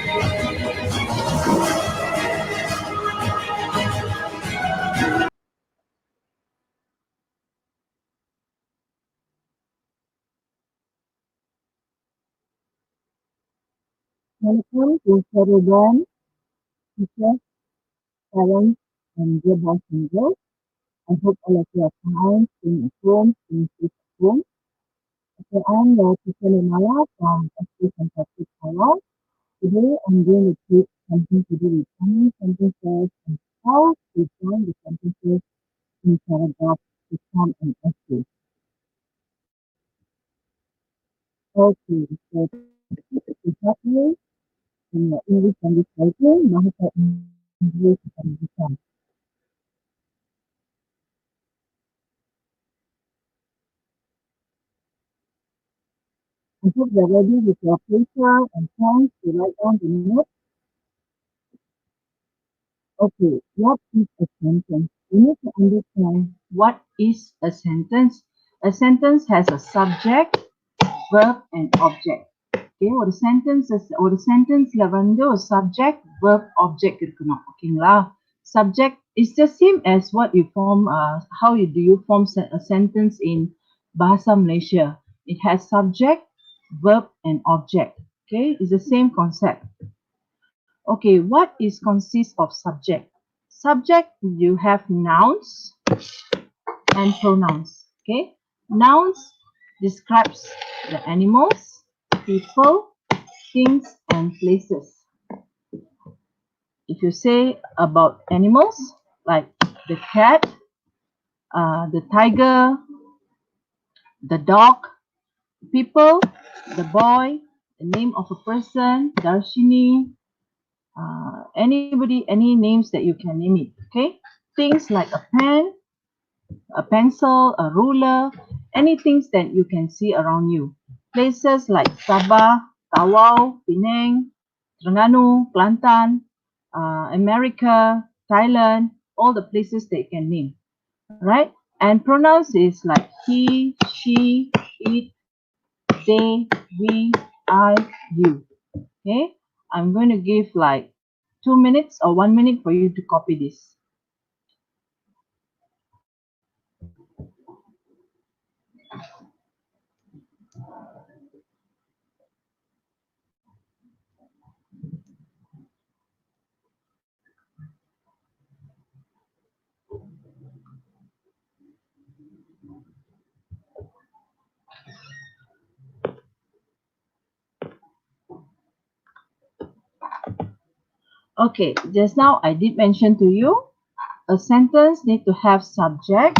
Welcome to Choral teachers, parents, and dear boys and girls. I hope all of you are fine, staying at home, staying safe at home. Okay, I'm your Teacher Nirmala from Sjkt Choral. Today I'm going to teach something to do with family sentences and how to join the sentences in paragraphs to form an essay. Okay, so to help you in your English language writing, Bahasa Inggeris dan bersama. I hope you're ready with your paper and pen to write down the notes. Okay, what is a sentence? You need to understand what is a sentence. A sentence has a subject, verb, and object. Okay, ஒரு sentenceல வந்து ஒரு subject, verb, object இருக்கணும். ஓகேங்களா? Subject is the same as what you form. How do you form a sentence in Bahasa Malaysia? It has subject, verb, and object. Okay, it's the same concept. Okay, what is consists of subject? Subject, you have nouns and pronouns. Okay, nouns describes the animals, people, things, and places. If you say about animals like the cat, the tiger, the dog, people, the boy, the name of a person, Darshini, anybody, any names that you can name it. Okay, things like a pen, a pencil, a ruler, any things that you can see around you. Places like Sabah, Tawau, Penang, Terengganu, Kelantan, America, Thailand, all the places that you can name, right? And pronouns is like he, she, it, they, we, I, you. Okay, I'm going to give like 2 minutes or 1 minute for you to copy this. Okay, just now I did mention to you, a sentence need to have subject,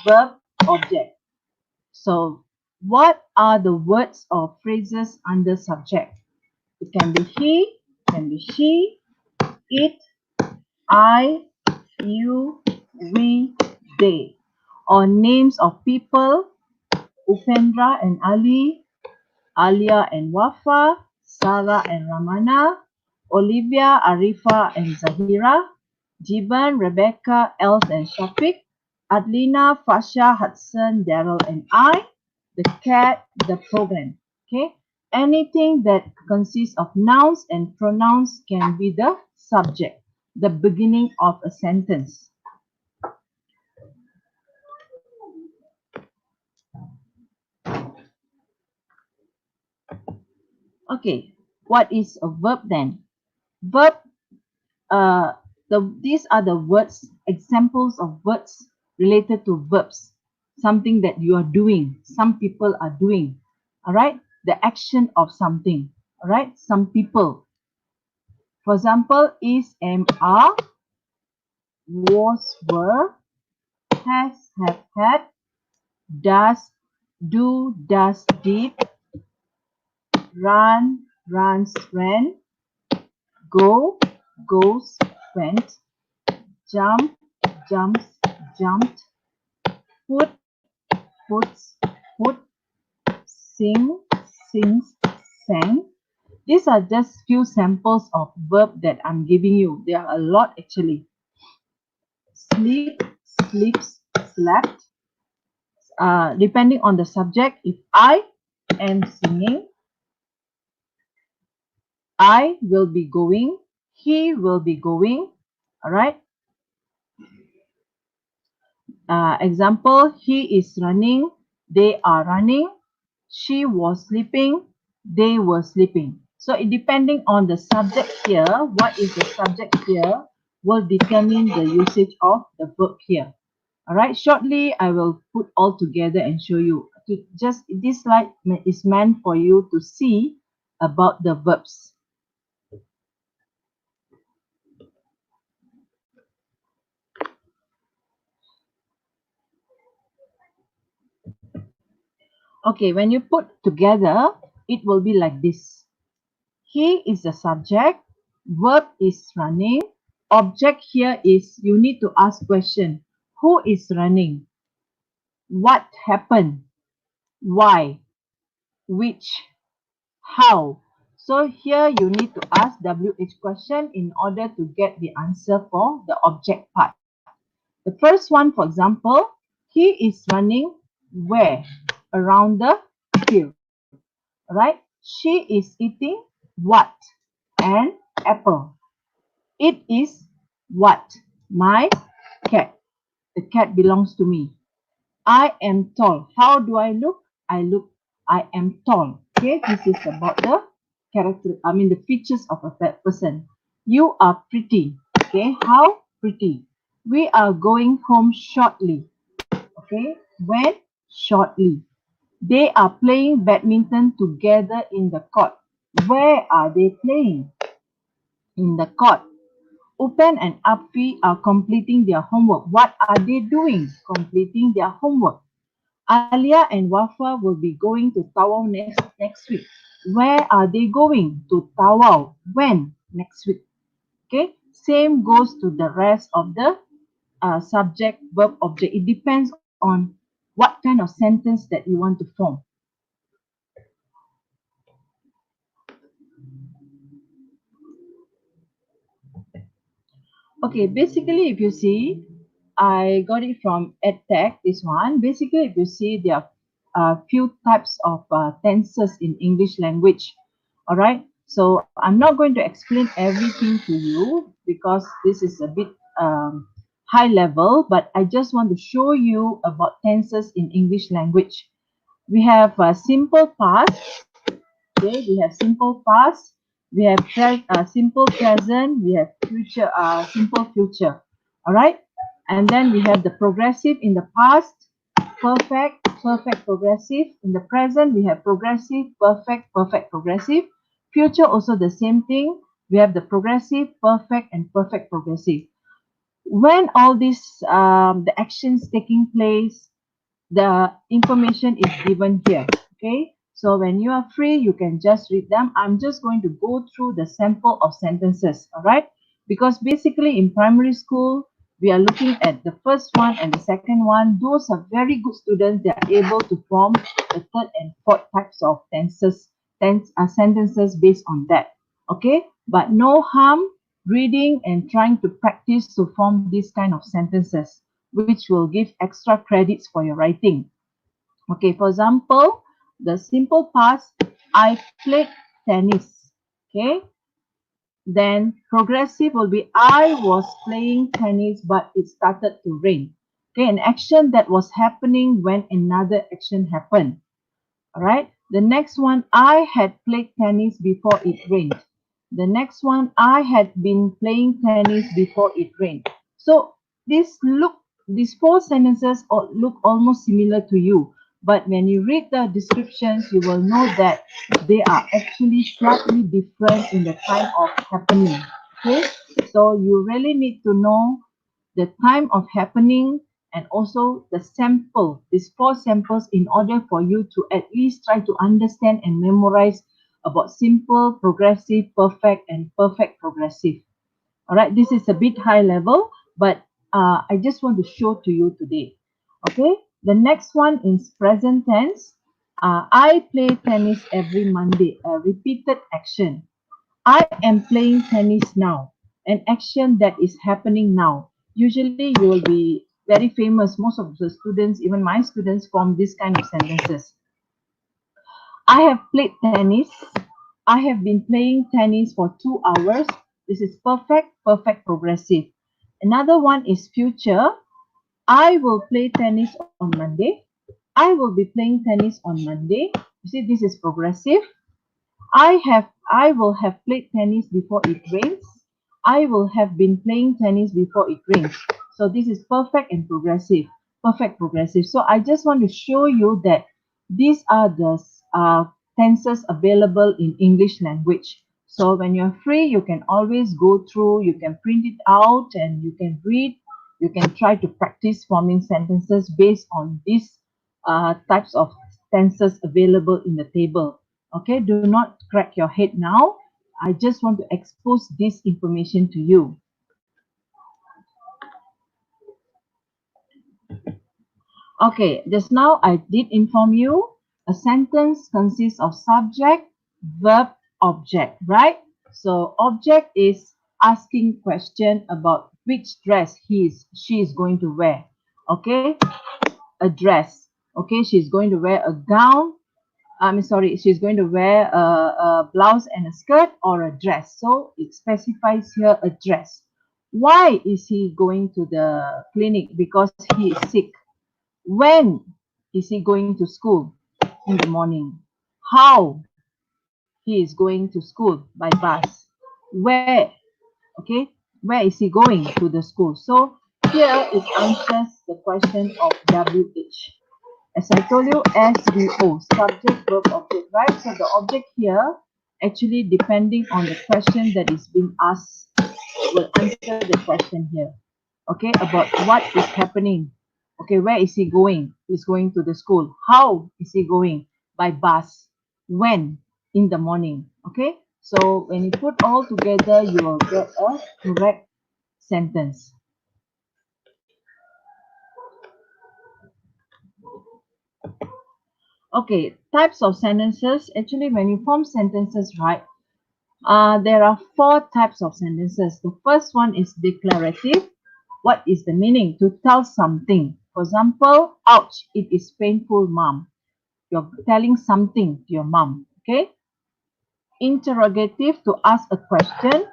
verb, object. So, what are the words or phrases under subject? It can be he, can be she, it, I, you, we, they. Or names of people, Upendra and Ali, Alia and Wafa, Sarah and Ramana, Olivia, Arifa and Zahira, Jiban, Rebecca, Els and Shafiq, Adlina, Fasha, Hudson, Daryl and I, the cat, the program. Okay, anything that consists of nouns and pronouns can be the subject, the beginning of a sentence. Okay, what is a verb then? Verb, these are the words, examples of words related to verbs, something that you are doing, some people are doing, all right? The action of something, all right? Some people. For example, is, am, are, was, were, has, have, had, does, do, does, did, run, runs, ran, go, goes, went, jump, jumps, jumped, put, puts, put, sing, sings, sang. These are just few samples of verb that I'm giving you. There are a lot actually. Sleep, sleeps, slept. Depending on the subject, if I am singing, I will be going. He will be going. All right. Example, he is running. They are running. She was sleeping. They were sleeping. So it depending on the subject here, what is the subject here will determine the usage of the verb here. All right, shortly I will put all together and show you. Just this slide is meant for you to see about the verbs. Okay, when you put together, it will be like this. He is the subject, verb is running, object here is you need to ask question. Who is running? What happened? Why? Which? How? So here you need to ask WH question in order to get the answer for the object part. The first one, for example, he is running where? Around the field. Right? She is eating what? An apple. It is what? My cat. The cat belongs to me. I am tall. How do I look? I am tall. Okay, this is about the the features of a person. You are pretty. Okay, how pretty? We are going home shortly. Okay, when? Shortly. They are playing badminton together in the court. Where are they playing? In the court. Upen and Afi are completing their homework. What are they doing? Completing their homework. Alia and Wafa will be going to Tawau next week. Where are they going? To Tawau. When? Next week. Okay. Same goes to the rest of the subject, verb, object. It depends on what kind of sentence that you want to form. Okay, basically, if you see, I got it from EdTech, this one. Basically, if you see, there are few types of tenses in English language. All right. So I'm not going to explain everything to you because this is a bit high level, but I just want to show you about tenses in English language. We have simple past. Okay, we have simple past, we have simple present, we have future, simple future. All right, and then we have the progressive in the past, perfect, perfect progressive. In the present, we have progressive, perfect, perfect progressive. Future also the same thing. We have the progressive, perfect, and perfect progressive. When all these the actions taking place, the information is given here. Okay, so when you are free, you can just read them. I'm just going to go through the sample of sentences. All right, because basically in primary school we are looking at the first one and the second one. Those are very good students. They are able to form the third and fourth types of sentences based on that. Okay, but no harm reading and trying to practice to form these kind of sentences, which will give extra credits for your writing. Okay, for example, the simple past, I played tennis. Okay, then progressive will be I was playing tennis, but it started to rain. Okay, an action that was happening when another action happened. All right. The next one, I had played tennis before it rained. The next one, I had been playing tennis before it rained. So these four sentences look almost similar to you. But when you read the descriptions, you will know that they are actually slightly different in the time of happening. Okay. So you really need to know the time of happening and also the sample, these four samples, in order for you to at least try to understand and memorize about simple, progressive, perfect, and perfect progressive. All right, this is a bit high level, but I just want to show to you today. Okay, the next one is present tense. I play tennis every Monday, a repeated action. I am playing tennis now, an action that is happening now. Usually, you will be very famous. Most of the students, even my students, form this kind of sentences. I have played tennis I have been playing tennis for 2 hours. This is perfect, perfect progressive. Another one is future. I will play tennis on Monday. I will be playing tennis on Monday. You see, this is progressive. I will have played tennis before it rains. I will have been playing tennis before it rains. So this is perfect and progressive. Perfect progressive. So I just want to show you that these are the tenses available in English language. So when you're free, you can always go through, you can print it out and you can read. You can try to practice forming sentences based on these types of tenses available in the table. Okay, do not crack your head now. I just want to expose this information to you. Okay, just now I did inform you a sentence consists of subject, verb, object, right? So object is asking question about which dress she is going to wear. Okay, a dress. Okay, she's going to wear a gown. I'm sorry, she's going to wear a blouse and a skirt or a dress. So it specifies here a dress. Why is he going to the clinic? Because he is sick. When is he going to school? In the morning. How he is going to school? By bus. Where? Okay. Where is he going to the school? So here it answers the question of WH. As I told you, SVO, subject, verb, object, right? So the object here, actually depending on the question that is being asked, will answer the question here. Okay, about what is happening. Okay, where is he going? He's going to the school. How is he going? By bus. When? In the morning. Okay, so when you put all together, you will get a correct sentence. Okay, types of sentences. Actually, when you form sentences, right, there are four types of sentences. The first one is declarative. What is the meaning? To tell something. For example, ouch, it is painful, mom. You're telling something to your mom. Okay. Interrogative, to ask a question.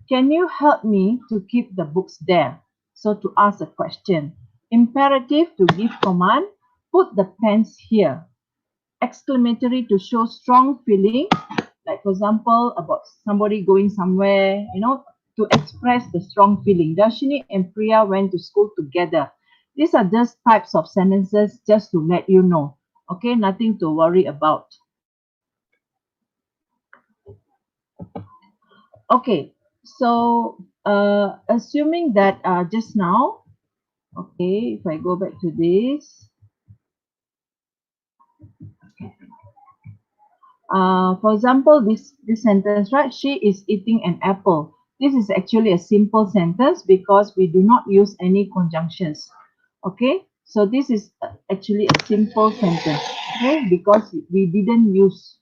Can you help me to keep the books there? So to ask a question. Imperative, to give command. Put the pens here. Exclamatory, to show strong feeling, like for example about somebody going somewhere, to express the strong feeling. Darshini and Priya went to school together. These are just types of sentences, just to let you know. Okay, nothing to worry about. Okay, so assuming that just now, okay, if I go back to this, for example, this sentence, right? She is eating an apple. This is actually a simple sentence because we do not use any conjunctions. Okay, so this is actually a simple sentence. Okay, because we didn't use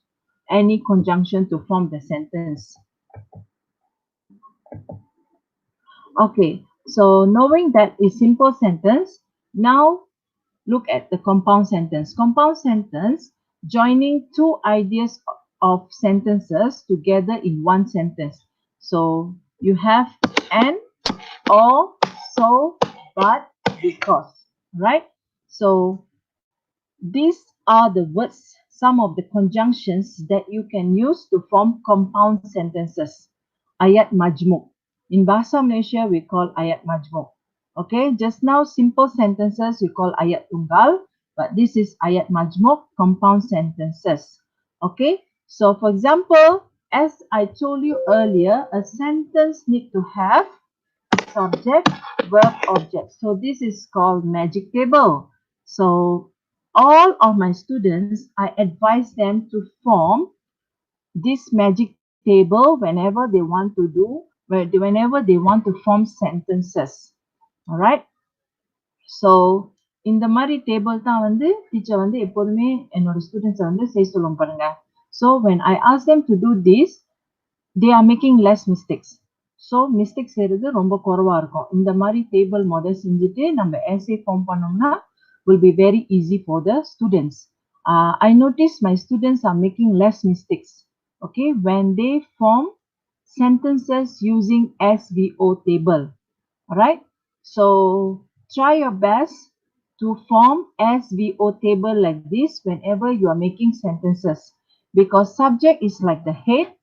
any conjunction to form the sentence. Okay, so knowing that is simple sentence, now look at the compound sentence. Compound sentence, joining two ideas of sentences together in one sentence. So you have and, or, so, but, because, right? So these are the words, some of the conjunctions that you can use to form compound sentences. Ayat majmuk. In Bahasa Malaysia, we call ayat majmuk. Okay, just now simple sentences we call ayat tunggal, but this is ayat majmuk, compound sentences. Okay, so for example, as I told you earlier, a sentence need to have subject, verb, object. So this is called magic table. So all of my students, I advise them to form this magic table whenever they want to do, whenever they want to form sentences. All right. So இந்த மாதிரி table தான் வந்து teacher வந்து எப்போதுமே என்னோட ஸ்டூடெண்ட்ஸை வந்து செய்ய சொல்லுவோம் பாருங்க. So when I ask them to do this, they are making less mistakes. So mistakes செய்யறது ரொம்ப குறைவா இருக்கும். இந்த மாதிரி டேபிள் முதல் செஞ்சுட்டு நம்ம essay form பண்ணோம்னா will be very easy for the students. I notice my students are making less mistakes. okay, when they form sentences using SVO table. Alright, so try your best to form SVO table like this whenever you are making sentences, because subject is like the head,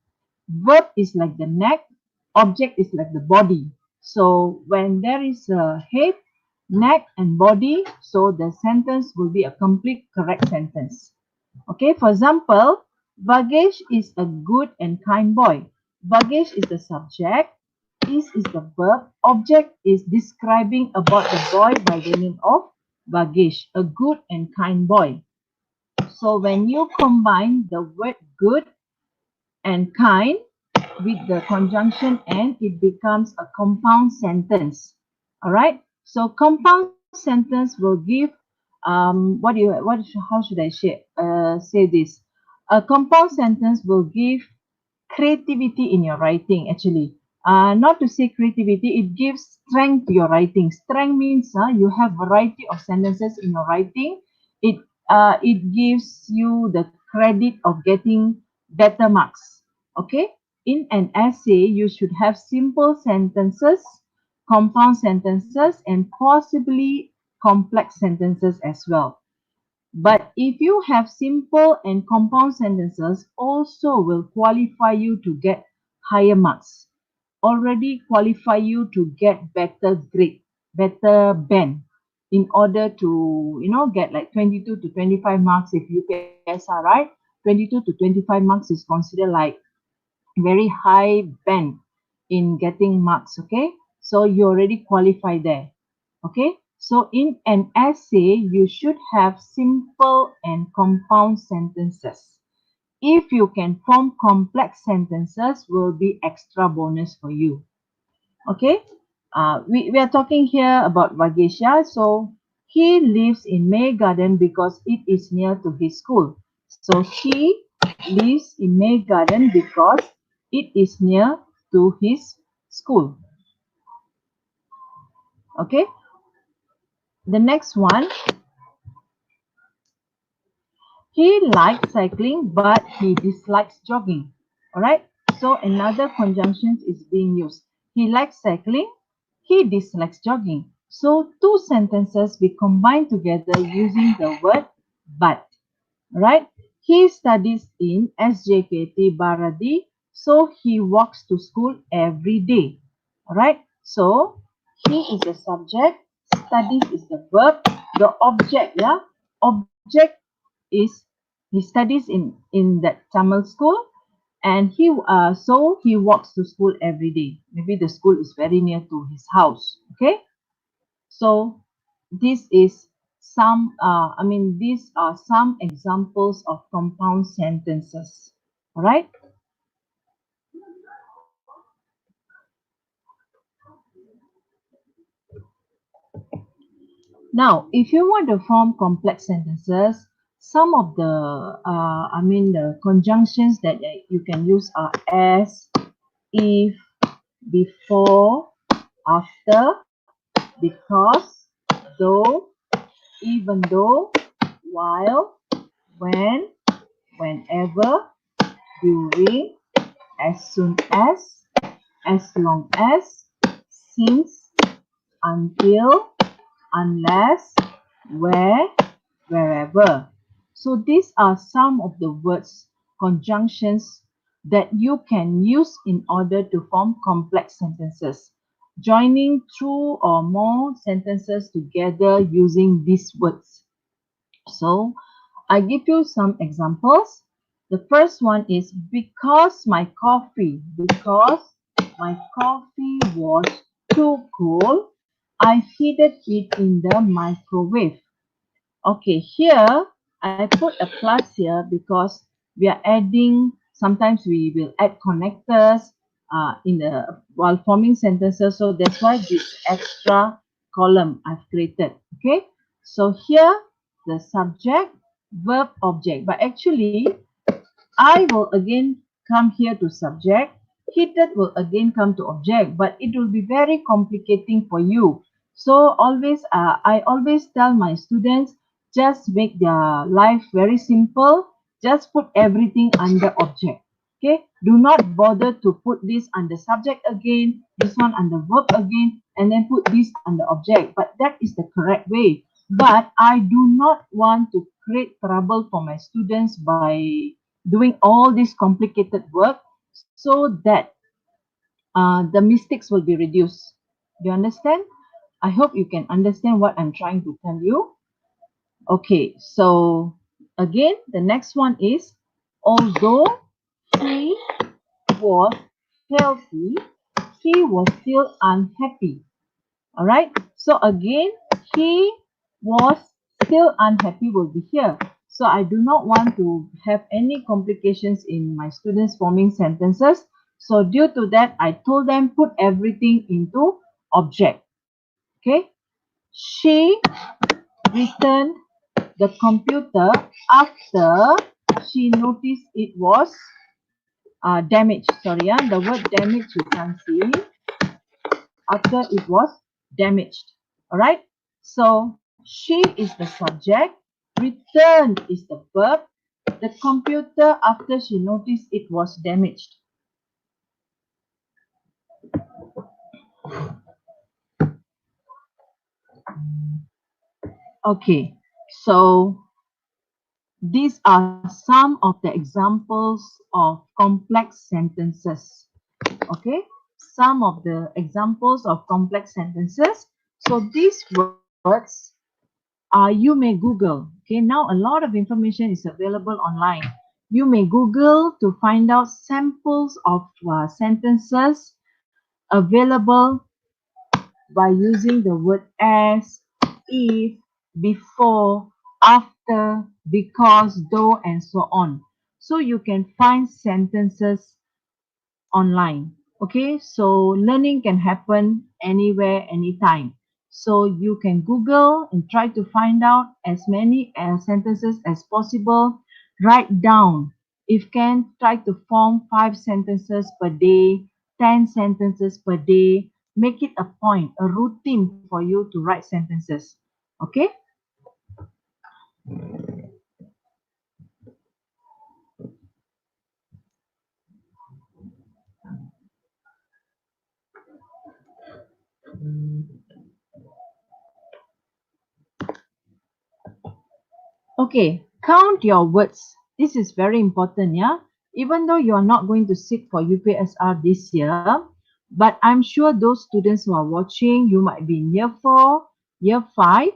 verb is like the neck, object is like the body. So when there is a head, neck and body, so the sentence will be a complete correct sentence. Okay, for example, Vagesh is a good and kind boy. Vagesh is the subject, is the verb, object is describing about the boy by the name of Vagesh, a good and kind boy. So when you combine the word good and kind with the conjunction and, it becomes a compound sentence. All right. So compound sentence will give how should I say this? A compound sentence will give creativity in your writing actually. Not to say creativity, it gives strength to your writing. Strength means you have variety of sentences in your writing. It gives you the credit of getting better marks. Okay, in an essay you should have simple sentences, compound sentences, and possibly complex sentences as well. But if you have simple and compound sentences, also will qualify you to get higher marks. Already qualify you to get better grade, better band, in order to get like 22 to 25 marks if you UPSR, right? 22 to 25 marks is considered like very high band in getting marks. Okay, so you already qualify there. Okay, so in an essay you should have simple and compound sentences. If you can form complex sentences, will be extra bonus for you. Okay, we are talking here about Vagesha. So he lives in May Garden because it is near to his school. So he lives in May Garden because it is near to his school. Okay, the next one, he likes cycling but he dislikes jogging. Alright, so another conjunction is being used. He likes cycling, he dislikes jogging. So two sentences we combine together using the word but. Right? He studies in Sjkt Bharati, so he walks to school every day. Alright, so he is the subject, studies is the verb, the object, yeah, object is he studies in that Tamil school, and so he walks to school every day. Maybe the school is very near to his house. Okay, so this is these are some examples of compound sentences. All right. Now, if you want to form complex sentences, some of the conjunctions that you can use are as, if, before, after, because, though, even though, while, when, whenever, during, as soon as long as, since, until, unless, where, wherever. So these are some of the words, conjunctions that you can use in order to form complex sentences, joining two or more sentences together using these words. So I give you some examples. The first one is because my coffee was too cold, I heated it in the microwave. Okay, here I put a plus here because we are adding, sometimes we will add connectors in the while forming sentences. So that's why this extra column I've created. Okay, so here the subject, verb, object. But actually, I will again come here to subject. Heated will again come to object, but it will be very complicating for you. So I always tell my students, just make their life very simple. Just put everything under object. Okay, do not bother to put this under subject again, this one under verb again, and then put this under object. But that is the correct way. But I do not want to create trouble for my students by doing all this complicated work so that the mistakes will be reduced. Do you understand? I hope you can understand what I'm trying to tell you. Okay, so again, the next one is although he was healthy, he was still unhappy. All right. So again, he was still unhappy will be here. So I do not want to have any complications in my students forming sentences. So due to that, I told them put everything into object. Okay. She returned the computer after she noticed it was damaged. Sorry, the word damaged you can see after it was damaged. All right. So she is the subject, return is the verb, the computer after she noticed it was damaged. Okay, so these are some of the examples of complex sentences. Okay, some of the examples of complex sentences. So these words you may Google. Okay, now a lot of information is available online. You may Google to find out samples of sentences available by using the word as, if, before, after, because, though, and so on. So you can find sentences online. Okay, so learning can happen anywhere, anytime. So you can Google and try to find out as many sentences as possible. Write down. If can, try to form 5 sentences per day, 10 sentences per day. Make it a point, a routine for you to write sentences. Okay. Okay, count your words. This is very important, yeah. Even though you are not going to sit for UPSR this year, but I'm sure those students who are watching, you might be in year 4, year 5,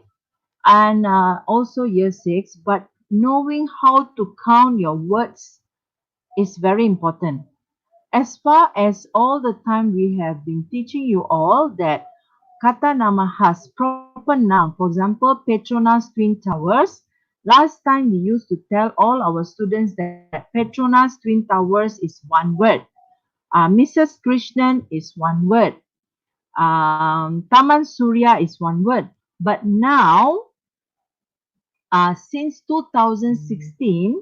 and also year 6, but knowing how to count your words is very important. As far as all the time we have been teaching you all that kata nama khas, proper noun, for example, Petronas Twin Towers. Last time we used to tell all our students that Petronas Twin Towers is one word. Mrs. Krishnan is one word. Taman Surya is one word. But now, since 2016,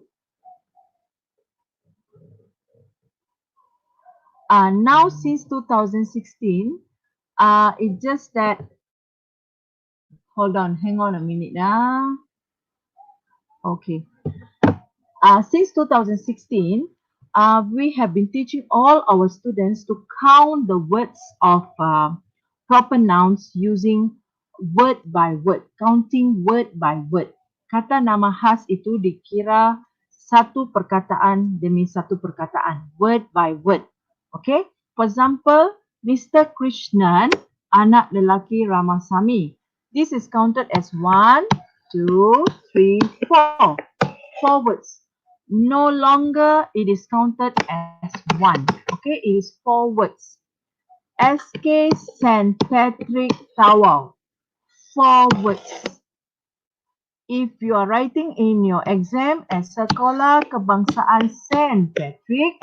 since 2016, it's just that, hold on, hang on a minute. Okay. Since 2016, we have been teaching all our students to count the words of proper nouns using word by word, counting word by word. Kata nama khas itu dikira satu perkataan demi satu perkataan, word by word. Okay? For example, Mr. Krishnan, anak lelaki Ramasamy. This is counted as 1, 2, 3, 4. 4 words. No longer it is counted as 1. Okay, it is 4 words. SK St. Patrick Tower. 4 words. If you are writing in your exam as Sekolah Kebangsaan St. Patrick,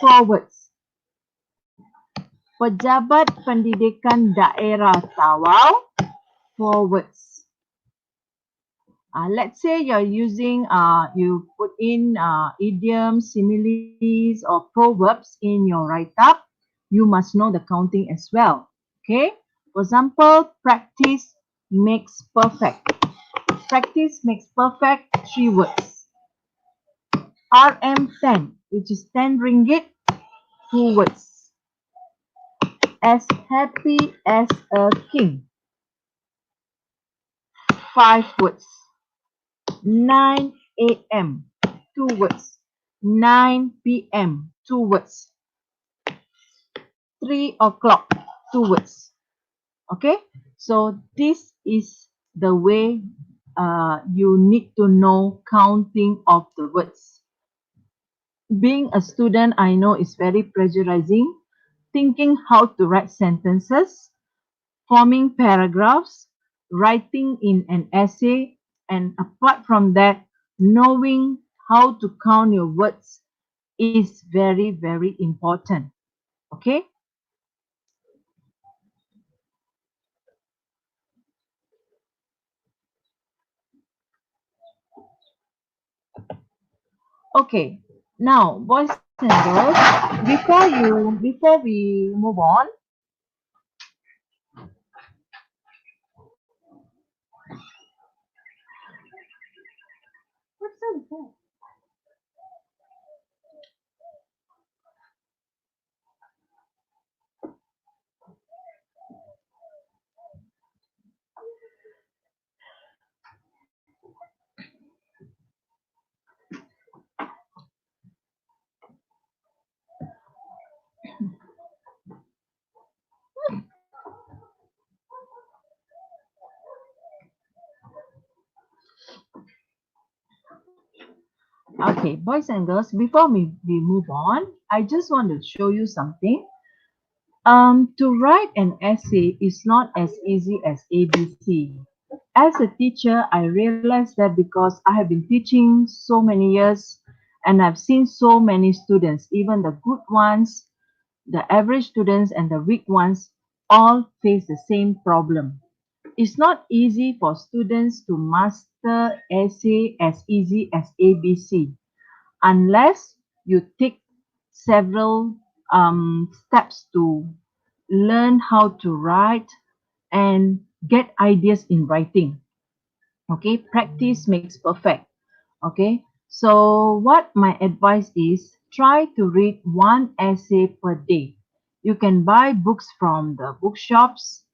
4 words. Pejabat Pendidikan Daerah Tawau, 4 words. Let's say you're using, you put in idioms, similes, or proverbs in your write-up. You must know the counting as well. Okay. For example, practice makes perfect. Practice makes perfect, 3 words. RM10. which is 10 ringgit. 2 words. As happy as a king. 5 words. 9 a.m. 2 words. 9 p.m. 2 words. 3 o'clock. 2 words. Okay, so this is the way you need to know counting of the words. Being a student, I know is very pressurizing. Thinking how to write sentences, forming paragraphs, writing in an essay, and apart from that, knowing how to count your words is very, very important. Okay. Okay. Now, boys and girls, before we move on, what's that? Okay, boys and girls, before we move on, I just want to show you something. To write an essay is not as easy as ABC. As a teacher, I realized that because I have been teaching so many years and I've seen so many students, even the good ones, the average students, and the weak ones, all face the same problem. It's not easy for students to master essay as easy as ABC unless you take several steps to learn how to write and get ideas in writing. Okay, practice makes perfect. Okay, so what my advice is, try to read one essay per day. You can buy books from the bookshops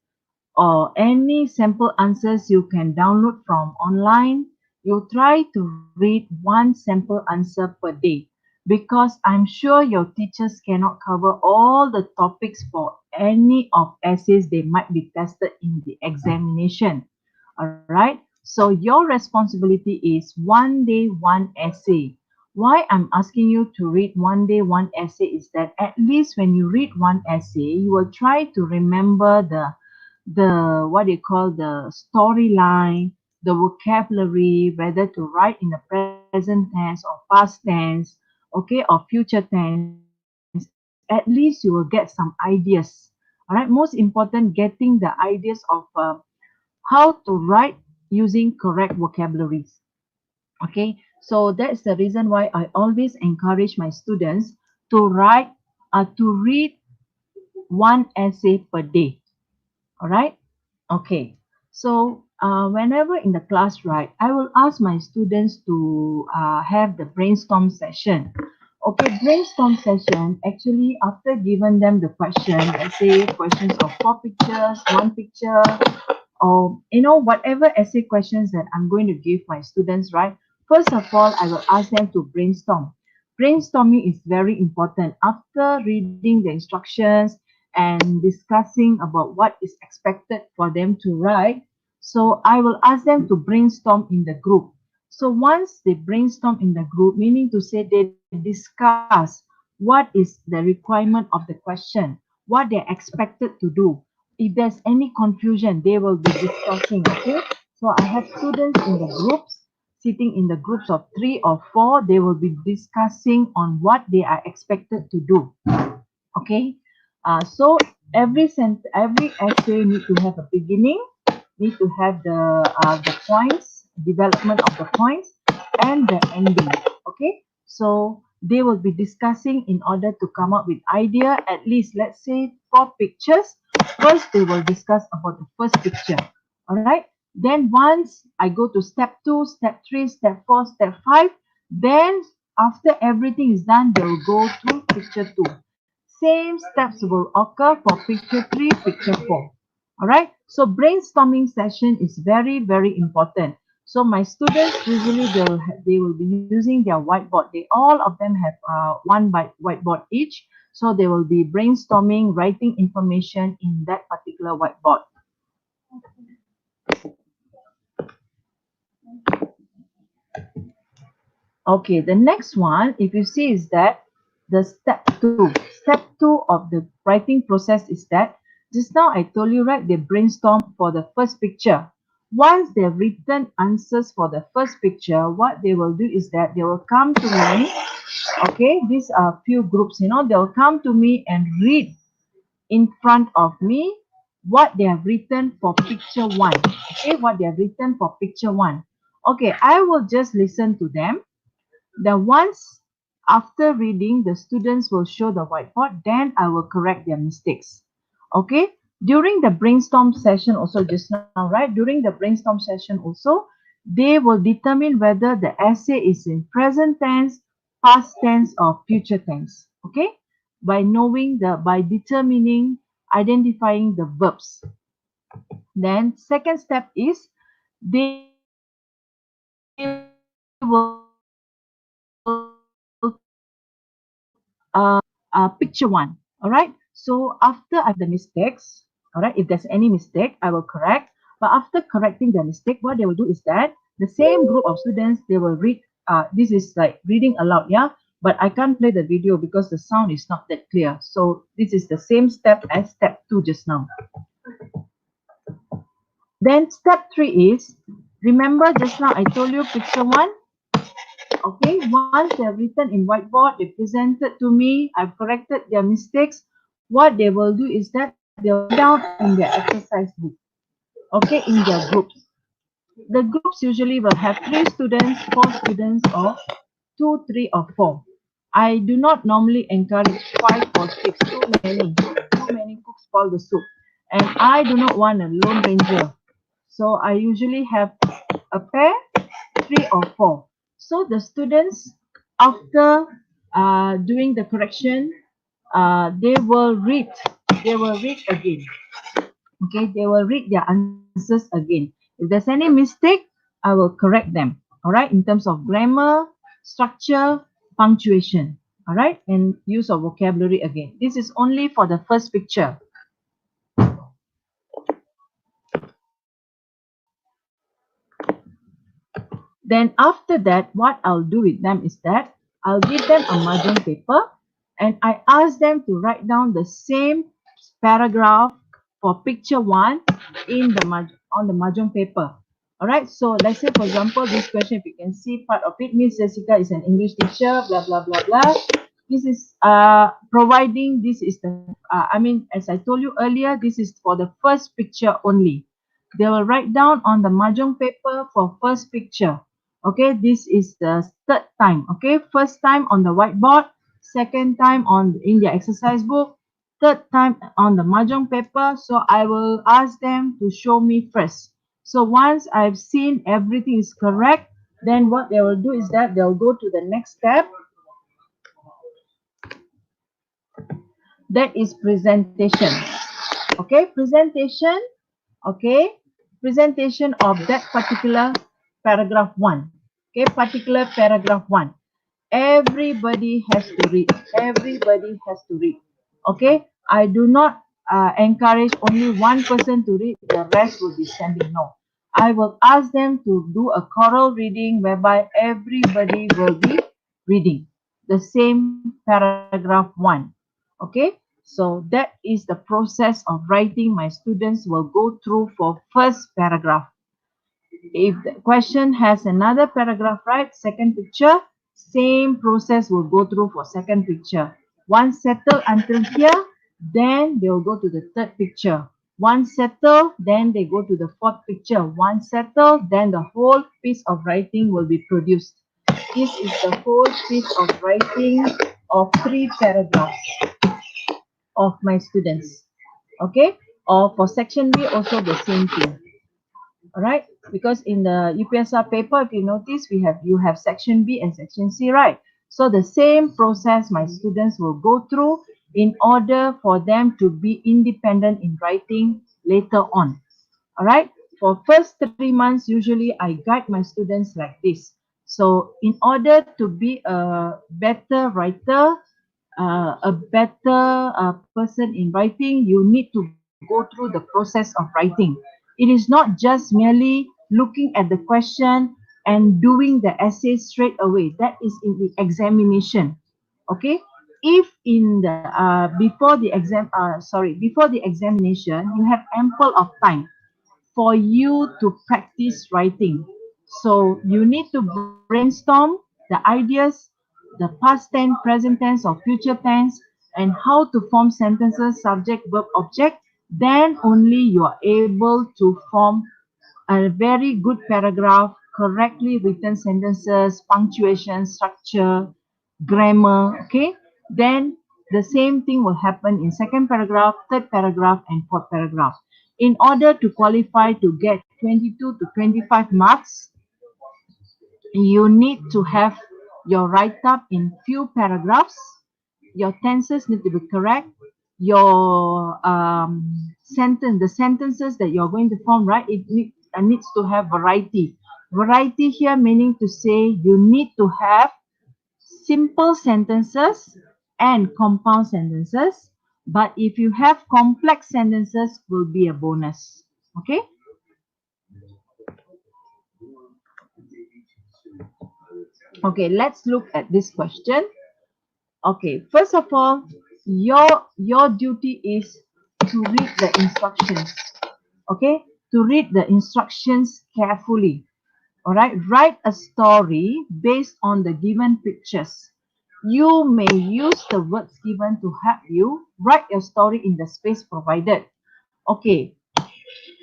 or any sample answers you can download from online. You try to read one sample answer per day because I'm sure your teachers cannot cover all the topics for any of essays they might be tested in the examination. All right. So your responsibility is one day, one essay. Why I'm asking you to read one day, one essay is that at least when you read one essay, you will try to remember the what do you call the storyline, the vocabulary, whether to write in the present tense or past tense, okay, or future tense. At least you will get some ideas. All right. Most important, getting the ideas of how to write using correct vocabularies. Okay, so that's the reason why I always encourage my students to read one essay per day. All right. Okay. So whenever in the class, right, I will ask my students to have the brainstorm session. Okay, brainstorm session. Actually, after giving them the question, let's say questions of 4 pictures, 1 picture, or whatever essay questions that I'm going to give my students, right? First of all, I will ask them to brainstorm. Brainstorming is very important. After reading the instructions and discussing about what is expected for them to write, so I will ask them to brainstorm in the group. So once they brainstorm in the group, meaning to say they discuss what is the requirement of the question, what they're expected to do. If there's any confusion, they will be discussing. Okay, so I have students in the groups, sitting in the groups of 3 or 4. They will be discussing on what they are expected to do. Okay, so every essay need to have a beginning, need to have the points, development of the points, and the ending. Okay, so they will be discussing in order to come up with idea. At least let's say 4 pictures. First, they will discuss about the first picture. All right. Then once I go to step 2, step 3, step 4, step 5, then After everything is done, they will go to picture 2. Same steps will occur for picture 3, picture 4. Alright, so brainstorming session is very, very important. So my students usually they will be using their whiteboard. They all of them have one whiteboard each. So they will be brainstorming, writing information in that particular whiteboard. Okay, the next one, if you see, is that the step 2. Step 2 of the writing process is that just now I told you, right, they brainstorm for the first picture. Once they've written answers for the first picture, what they will do is that they will come to me. Okay, these are few groups, they'll come to me and read in front of me what they have written for picture 1. Okay, what they have written for picture 1. Okay, I will just listen to them. Then once after reading, the students will show the whiteboard, then I will correct their mistakes. Okay, during the brainstorm session also just now, right? During the brainstorm session also, they will determine whether the essay is in present tense, past tense or future tense. Okay, by determining, identifying the verbs. Then second step is they will picture 1. All right. So after I've the mistakes, all right, if there's any mistake, I will correct. But after correcting the mistake, what they will do is that the same group of students, they will read. This is like reading aloud, yeah. But I can't play the video because the sound is not that clear. So this is the same step as step 2 just now. Then step 3 is, remember just now I told you picture 1. Okay, once they have written in whiteboard, they presented to me, I've corrected their mistakes. What they will do is that they'll write down in their exercise book. Okay, in their groups. The groups usually will have 3 students, 4 students, or 2, 3, or 4. I do not normally encourage 5 or 6. Too many. Too many cooks spoil the soup. And I do not want a lone ranger. So I usually have a pair, 3 or 4. So the students, after doing the correction, they will read. They will read again. Okay, they will read their answers again. If there's any mistake, I will correct them. All right, in terms of grammar, structure, punctuation. All right, and use of vocabulary again. This is only for the first picture. Then after that, what I'll do with them is that I'll give them a margin paper and I ask them to write down the same paragraph for picture 1 in the on the margin paper. Alright, so let's say for example, this question, if you can see part of it, Miss Jessica is an English teacher, blah, blah, blah, blah. This is providing, this is the, as I told you earlier, this is for the first picture only. They will write down on the mahjong paper for first picture. Okay, this is the third time. Okay, first time on the whiteboard, second time on in their exercise book, third time on the mahjong paper. So I will ask them to show me first. So once I've seen everything is correct, then what they will do is that they'll go to the next step. That is presentation. Okay, presentation. Okay, presentation of that particular paragraph 1. Okay, particular paragraph 1. Everybody has to read. Everybody has to read. Okay, I do not encourage only one person to read, the rest will be standing. No, I will ask them to do a choral reading whereby everybody will be reading the same paragraph 1. Okay, so that is the process of writing my students will go through for first paragraph. If the question has another paragraph, right, second picture, same process will go through for second picture. Once settled until here, then they will go to the third picture. Once settled, then they go to the fourth picture. Once settled, then the whole piece of writing will be produced. This is the whole piece of writing of 3 paragraphs of my students. Okay, or for section B also the same thing. Alright, because in the UPSR paper, if you notice, you have section B and section C, right? So the same process my students will go through in order for them to be independent in writing later on. All right. For first 3 months, usually I guide my students like this. So in order to be a better writer, a better person in writing, you need to go through the process of writing. It is not just merely looking at the question and doing the essay straight away. That is in the examination. Okay. If in the before the examination, you have ample of time for you to practice writing. So you need to brainstorm the ideas, the past tense, present tense, or future tense, and how to form sentences, subject, verb, object. Then only you are able to form a very good paragraph, correctly written sentences, punctuation, structure, grammar. Okay. Then the same thing will happen in second paragraph, third paragraph, and fourth paragraph. In order to qualify to get 22 to 25 marks, you need to have your write-up in few paragraphs. Your tenses need to be correct. Your the sentences that you're going to form, right? Needs to have variety. Variety here meaning to say you need to have simple sentences and compound sentences. But if you have complex sentences, will be a bonus. Okay. Okay, let's look at this question. Okay, first of all, your duty is to read the instructions. Okay, to read the instructions carefully. All right, write a story based on the given pictures. You may use the words given to help you write your story in the space provided. Okay,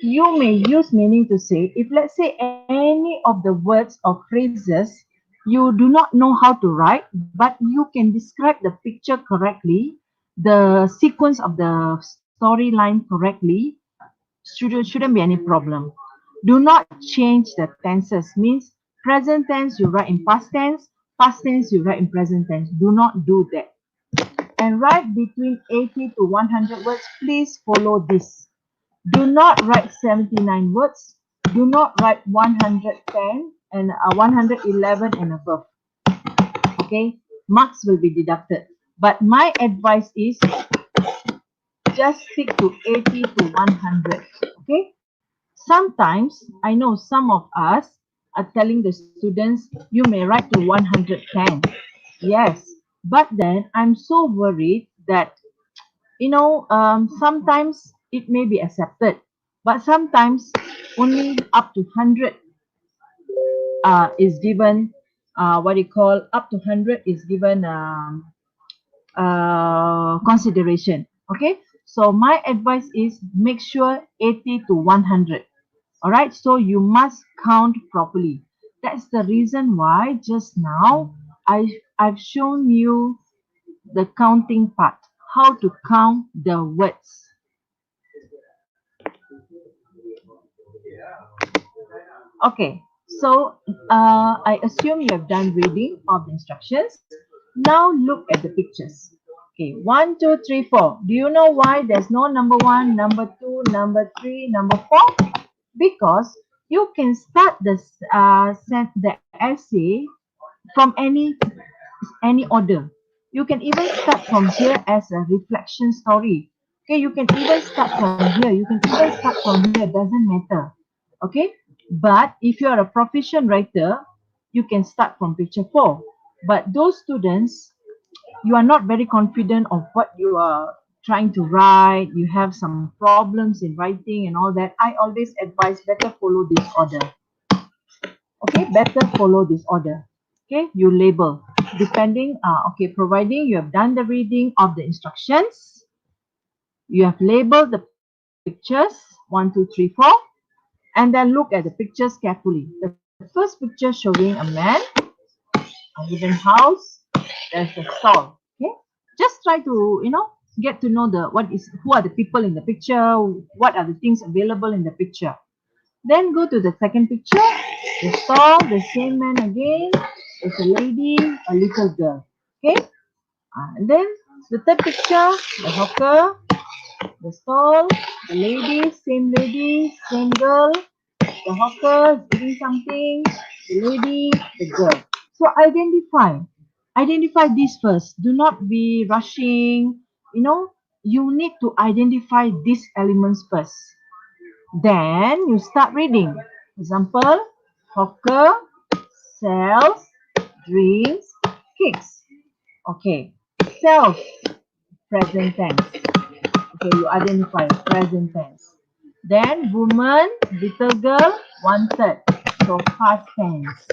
you may use meaning to say, if let's say any of the words or phrases you do not know how to write, but you can describe the picture correctly, the sequence of the storyline correctly, shouldn't be any problem. Do not change the tenses, means present tense you write in past tense you write in present tense. Do not do that. And write between 80 to 100 words. Please follow this. Do not write 79 words. Do not write 110 and 111 and above. Okay, marks will be deducted. But my advice is just stick to 80 to 100. Okay. Sometimes I know some of us are telling the students you may write to 110. Yes, but then I'm so worried that sometimes it may be accepted, but sometimes only up to 100 is given. What you call up to 100 is given consideration. Okay, so my advice is make sure 80 to 100. All right, so you must count properly. That's the reason why just now I've shown you the counting part, how to count the words. Okay, so I assume you have done reading of the instructions. Now look at the pictures. Okay, 1, 2, 3, 4. Do you know why there's no number 1, number 2, number 3, number 4? Because you can start the essay from any order. You can even start from here as a reflection story. Okay, you can even start from here. You can even start from here. Doesn't matter. Okay, but if you are a proficient writer, you can start from picture 4. But those students, you are not very confident of what you are trying to write. You have some problems in writing and all that. I always advise better follow this order. Okay, better follow this order. Okay, you label depending okay, providing you have done the reading of the instructions, you have labeled the pictures 1, 2, 3, 4, and then look at the pictures carefully. The first picture showing a man, a wooden house, there's a stall. Okay, just try to get to know the who are the people in the picture, what are the things available in the picture. Then go to the second picture, the stall, the same man again, There's a lady, a little girl. Okay. And then the third picture, the hawker, the stall, the lady, same girl. The hawker is doing something, the lady, the girl. So identify this first. Do not be rushing. You need to identify these elements first. Then you start reading. Example, hawker sells drinks, cakes. Okay, sells, present tense. Okay, you identify present tense. Then woman, little girl, 1/3. So past tense.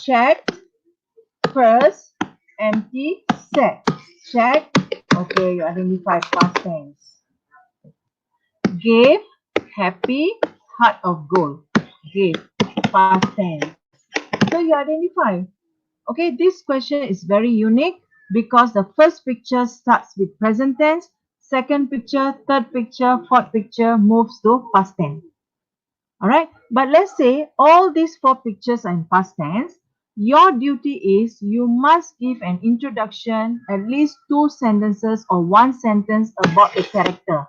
Checked, first, empty, set. Check. Okay, you identify past tense. Gave, happy, heart of gold. Gave, past tense. So you identify. Okay, this question is very unique because the first picture starts with present tense, second picture, third picture, fourth picture moves to past tense. Alright, but let's say all these four pictures are in past tense. Your duty is you must give an introduction, at least 2 sentences or 1 sentence about the character.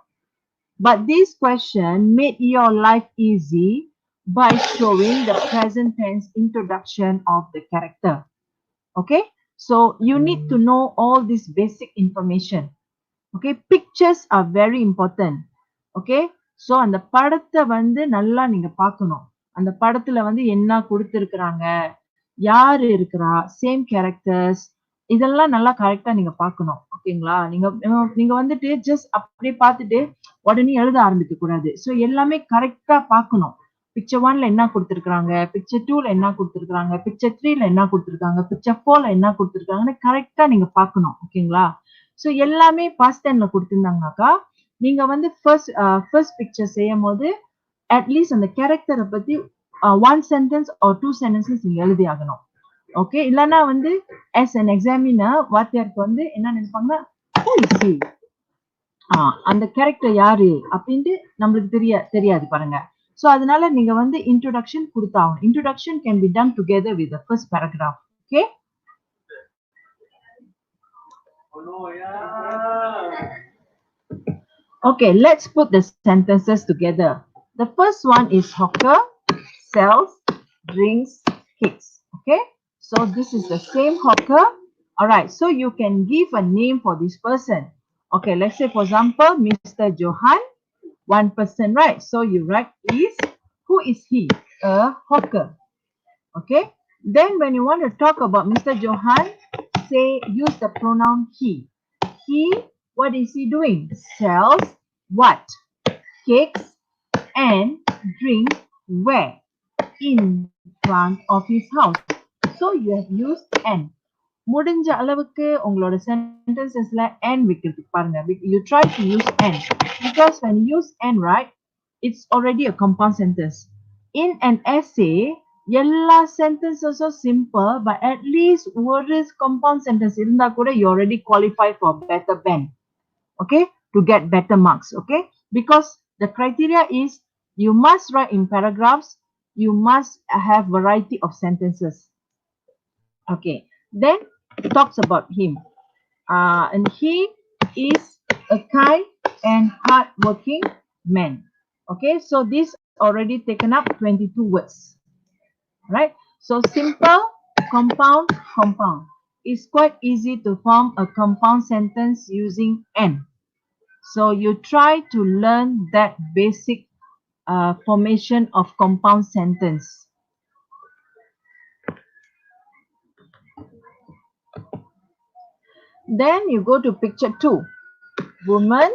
But this question made your life easy by showing the present tense introduction of the character. Okay, so you need to know all this basic information. Okay, pictures are very important. Okay, so அந்த படத்தை நல்லா நீங்க பார்க்கணும். அந்த படத்துல என்ன கொடுத்திருக்கிறாங்க, யாரு இருக்கிறா, சேம் கேரக்டர்ஸ், இதெல்லாம் நல்லா கரெக்டா நீங்க பார்க்கணும். ஓகேங்களா? நீங்க நீங்க ஜஸ்ட் அப்படியே பார்த்துட்டு உடனே எழுத ஆரம்பிக்க கூடாது. ஸோ எல்லாமே கரெக்டா பார்க்கணும். பிக்சர் 1ல என்ன கொடுத்திருக்காங்க, பிக்சர் 2ல என்ன கொடுத்திருக்காங்க, பிக்சர் 3ல என்ன கொடுத்திருக்காங்க, பிக்சர் 4ல என்ன கொடுத்திருக்காங்கன்னு கரெக்டா நீங்க பார்க்கணும். ஓகேங்களா? ஸோ எல்லாமே பாஸ்ட் டைம்ல கொடுத்திருந்தாங்கனாக்கா நீங்க ஃபர்ஸ்ட் பிக்சர் செய்யும் போது அட்லீஸ்ட் அந்த கேரக்டரை பத்தி 1 சென்டென்ஸ் ஆர் 2 சென்டென்சஸ் நீங்க எழுதி ஆகணும். ஓகே, இல்லைன்னா as an examiner வாத்தியாருக்கு என்ன நினைப்பாங்க, who is he? அந்த கேரக்டர் யாரு அப்படின்ட்டு நம்மளுக்கு தெரியாது பாருங்க. ஸோ அதனால நீங்க இன்ட்ரோடக்ஷன் கொடுத்தாகணும். Introduction can be done together with the first paragraph. Okay, okay, let's put the sentences together. The first one is hawker sells drinks, cakes. Okay, so this is the same hawker. Alright, so you can give a name for this person. Okay, let's say for example, Mr. Johan, one person, right? So you write is, who is he? A hawker. Okay, then when you want to talk about Mr. Johan, use the pronoun he. He, what is he doing? Sells what? Cakes and drink where? In front of his house. So you have used N. முடிஞ்ச அளவுக்கு உங்களோட sentencesல N வைக்கிறதுக்கு பாருங்க. You try to use N because when you use N, right, it's already a compound sentence. In an essay, எல்லா sentences simple, but at least ஒரு compound sentence இருந்தா கூட you already qualify for better band. Okay, to get better marks. Okay, because the criteria is you must write in paragraphs, you must have variety of sentences. Okay, then it talks about him, and he is a kind and hardworking man. Okay, so this already taken up 22 words, right? So simple, compound. It's quite easy to form a compound sentence using N. So you try to learn that basic formation of compound sentence. Then you go to picture 2. Woman,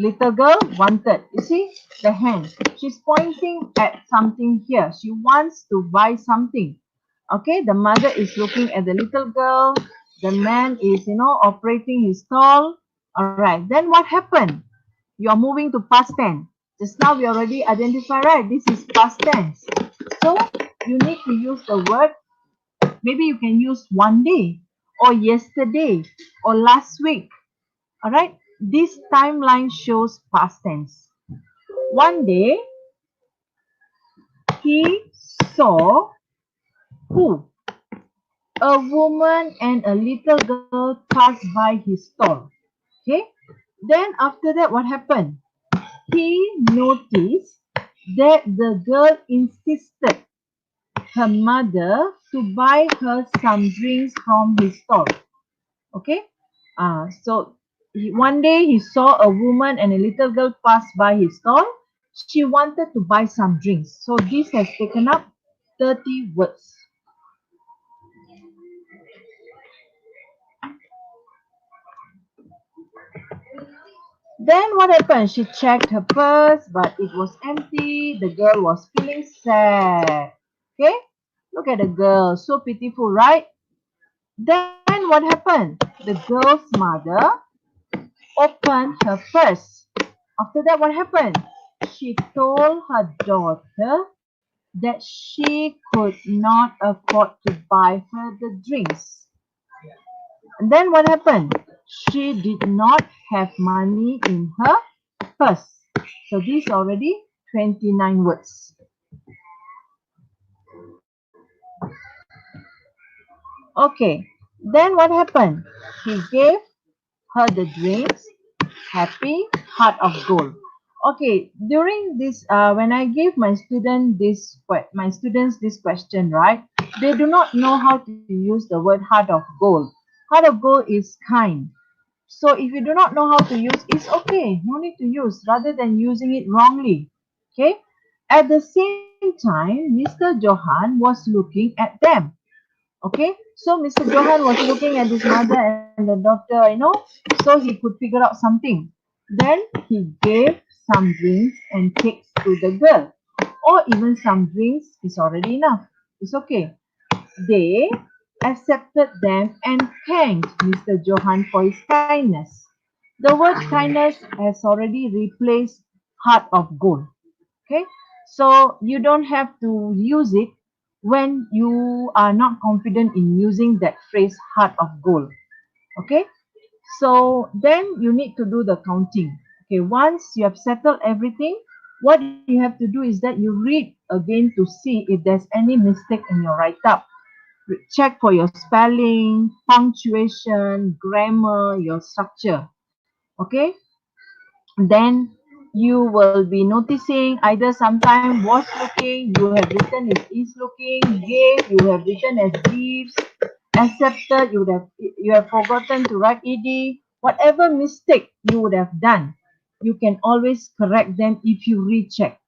little girl, 1/3. You see the hand. She's pointing at something here. She wants to buy something. Okay, the mother is looking at the little girl. The man is, operating his stall. Alright, then what happened? You are moving to past tense. Just now we already identified, right? This is past tense. So you need to use the word. Maybe you can use one day or yesterday or last week. Alright, this timeline shows past tense. One day he saw who? a woman and a little girl passed by his stall. Okay. Then after that, what happened? He noticed that the girl insisted her mother to buy her some drinks from his stall. Okay. So one day he saw a woman and a little girl pass by his stall. She wanted to buy some drinks. So this has taken up 30 words. Then what happened? She checked her purse, but it was empty. The girl was feeling sad. Okay? Look at the girl. So pitiful, right? Then what happened? The girl's mother opened her purse. After that, what happened? She told her daughter that she could not afford to buy her the drinks. And then what happened? She did not have money in her purse. So this already 29 words. Okay. Then what happened? He gave her the drinks. Happy heart of gold. Okay, during this, when I give my students this question, right? They do not know how to use the word heart of gold. Heart of gold is kind. So if you do not know how to use, it's okay. No need to use rather than using it wrongly. Okay. At the same time, Mr. Johan was looking at them. Okay. So Mr. Johan was looking at his mother and the doctor, so he could figure out something. Then he gave some drinks and cakes to the girl. Or even some drinks is already enough. It's okay. They accepted them and thanked Mr. Johan for his kindness. The word kindness has already replaced heart of gold. Okay, so you don't have to use it when you are not confident in using that phrase heart of gold. Okay, so then you need to do the counting. Okay, once you have settled everything, what you have to do is that you read again to see if there's any mistake in your write up. Check for your spelling, punctuation, grammar, your structure. Okay, then you will be noticing either sometime was looking, you have written is looking, gave, you have written as gives, accepted, you have forgotten to write ed. Whatever mistake you would have done, you can always correct them if you recheck.